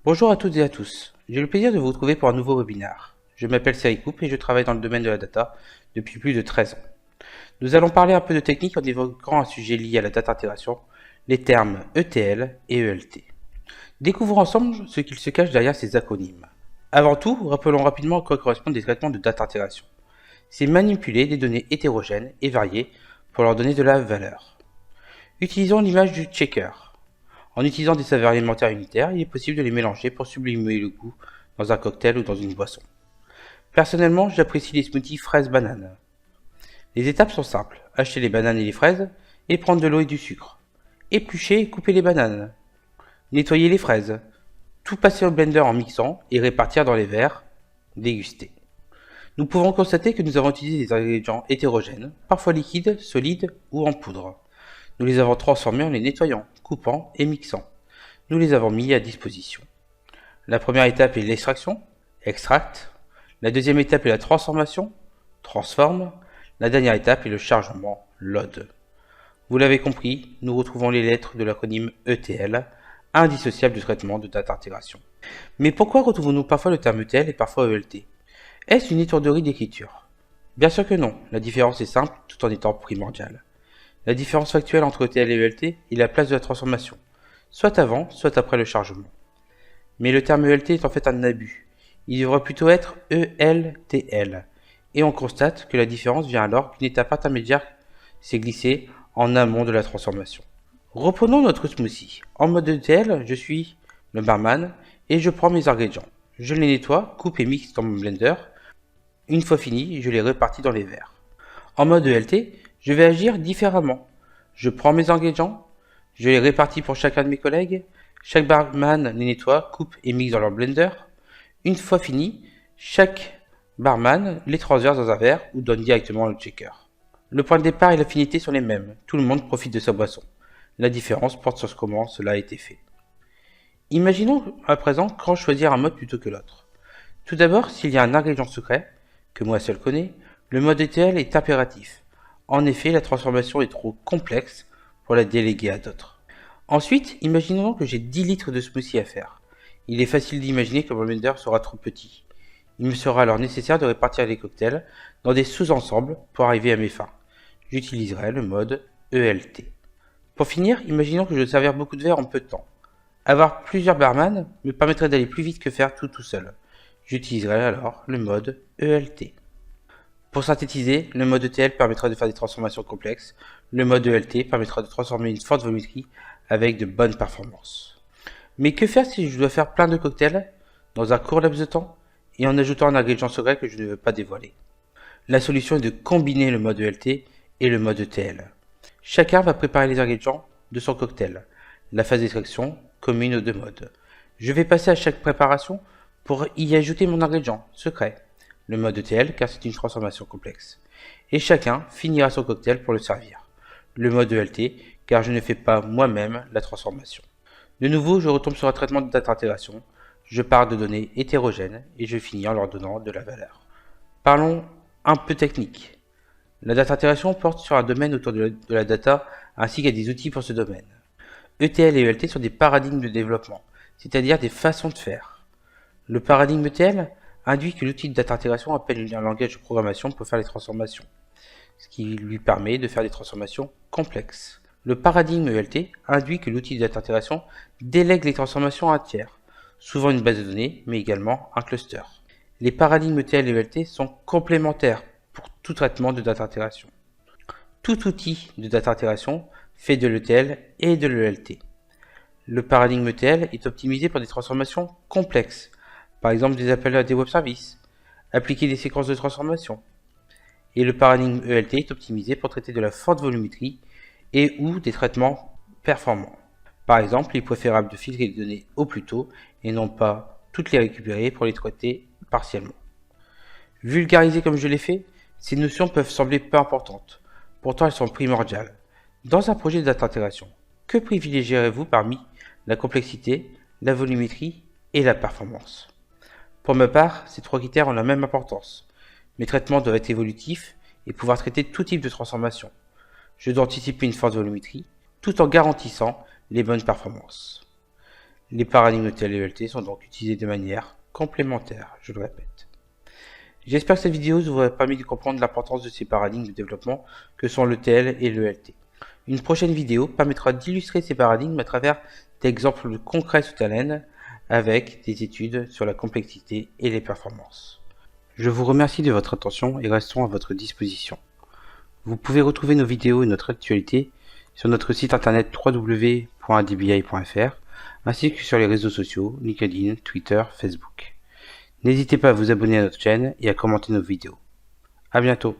Bonjour à toutes et à tous, j'ai le plaisir de vous retrouver pour un nouveau webinaire. Je m'appelle Cyril Coupe et je travaille dans le domaine de la data depuis plus de 13 ans. Nous allons parler un peu de technique en évoquant un sujet lié à la data intégration, les termes ETL et ELT. Découvrons ensemble ce qu'il se cache derrière ces acronymes. Avant tout, rappelons rapidement à quoi correspondent les traitements de data intégration. C'est manipuler des données hétérogènes et variées pour leur donner de la valeur. Utilisons l'image du checker. En utilisant des saveurs alimentaires unitaires, il est possible de les mélanger pour sublimer le goût dans un cocktail ou dans une boisson. Personnellement, j'apprécie les smoothies fraises-bananes. Les étapes sont simples, acheter les bananes et les fraises, et prendre de l'eau et du sucre. Éplucher et couper les bananes. Nettoyer les fraises. Tout passer au blender en mixant et répartir dans les verres. Déguster. Nous pouvons constater que nous avons utilisé des ingrédients hétérogènes, parfois liquides, solides ou en poudre. Nous les avons transformés en les nettoyant, coupant et mixant. Nous les avons mis à disposition. La première étape est l'extraction, extract. La deuxième étape est la transformation, transform. La dernière étape est le chargement, load. Vous l'avez compris, nous retrouvons les lettres de l'acronyme ETL, indissociable du traitement de data intégration. Mais pourquoi retrouvons-nous parfois le terme ETL et parfois ELT? Est-ce une étourderie d'écriture? Bien sûr que non, la différence est simple tout en étant primordiale. La différence factuelle entre ETL et ELT est la place de la transformation, soit avant, soit après le chargement. Mais le terme ELT est en fait un abus. Il devrait plutôt être ELTL. Et on constate que la différence vient alors qu'une étape intermédiaire s'est glissée en amont de la transformation. Reprenons notre smoothie. En mode ETL, je suis le barman et je prends mes ingrédients. Je les nettoie, coupe et mixe dans mon blender. Une fois fini, je les répartis dans les verres. En mode ELT, je vais agir différemment. Je prends mes ingrédients, je les répartis pour chacun de mes collègues, chaque barman les nettoie, coupe et mixe dans leur blender. Une fois fini, chaque barman les transverse dans un verre ou donne directement au checker. Le point de départ et la finalité sont les mêmes, tout le monde profite de sa boisson. La différence porte sur comment cela a été fait. Imaginons à présent quand choisir un mode plutôt que l'autre. Tout d'abord, s'il y a un ingrédient secret, que moi seul connais, le mode ETL est impératif. En effet, la transformation est trop complexe pour la déléguer à d'autres. Ensuite, imaginons que j'ai 10 litres de smoothie à faire. Il est facile d'imaginer que mon blender sera trop petit. Il me sera alors nécessaire de répartir les cocktails dans des sous-ensembles pour arriver à mes fins. J'utiliserai le mode ELT. Pour finir, imaginons que je dois servir beaucoup de verres en peu de temps. Avoir plusieurs barman me permettrait d'aller plus vite que faire tout seul. J'utiliserai alors le mode ELT. Pour synthétiser, le mode ETL permettra de faire des transformations complexes, le mode ELT permettra de transformer une forte volumétrie avec de bonnes performances. Mais que faire si je dois faire plein de cocktails dans un court laps de temps et en ajoutant un ingrédient secret que je ne veux pas dévoiler? La solution est de combiner le mode ELT et le mode ETL. Chacun va préparer les ingrédients de son cocktail. La phase d'extraction commune aux deux modes. Je vais passer à chaque préparation pour y ajouter mon ingrédient secret, le mode ETL car c'est une transformation complexe. Et chacun finira son cocktail pour le servir, le mode ELT car je ne fais pas moi-même la transformation. De nouveau, je retombe sur un traitement de data intégration. Je pars de données hétérogènes et je finis en leur donnant de la valeur. Parlons un peu technique. La data intégration porte sur un domaine autour de la data ainsi qu'à des outils pour ce domaine. ETL et ELT sont des paradigmes de développement, c'est-à-dire des façons de faire. Le paradigme ETL induit que l'outil de data intégration appelle un langage de programmation pour faire les transformations, ce qui lui permet de faire des transformations complexes. Le paradigme ELT induit que l'outil de data intégration délègue les transformations à un tiers, souvent une base de données, mais également un cluster. Les paradigmes ETL et ELT sont complémentaires pour tout traitement de data intégration. Tout outil de data intégration fait de l'ETL et de l'ELT. Le paradigme ETL est optimisé pour des transformations complexes, par exemple des appels à des web services, appliquer des séquences de transformation. Et le paradigme ELT est optimisé pour traiter de la forte volumétrie et ou des traitements performants. Par exemple, il est préférable de filtrer les données au plus tôt et non pas toutes les récupérer pour les traiter partiellement. Vulgarisées comme je l'ai fait, ces notions peuvent sembler peu importantes, pourtant elles sont primordiales. Dans un projet de data intégration, que privilégierez-vous parmi la complexité, la volumétrie et la performance? Pour ma part, ces trois critères ont la même importance. Mes traitements doivent être évolutifs et pouvoir traiter tout type de transformation. Je dois anticiper une forte volumétrie, tout en garantissant les bonnes performances. Les paradigmes ETL et ELT sont donc utilisés de manière complémentaire, je le répète. J'espère que cette vidéo vous aura permis de comprendre l'importance de ces paradigmes de développement que sont l'ETL et l'ELT. Une prochaine vidéo permettra d'illustrer ces paradigmes à travers d'exemples concrets sous Talend avec des études sur la complexité et les performances. Je vous remercie de votre attention et restons à votre disposition. Vous pouvez retrouver nos vidéos et notre actualité sur notre site internet www.adbi.fr ainsi que sur les réseaux sociaux LinkedIn, Twitter, Facebook. N'hésitez pas à vous abonner à notre chaîne et à commenter nos vidéos. À bientôt.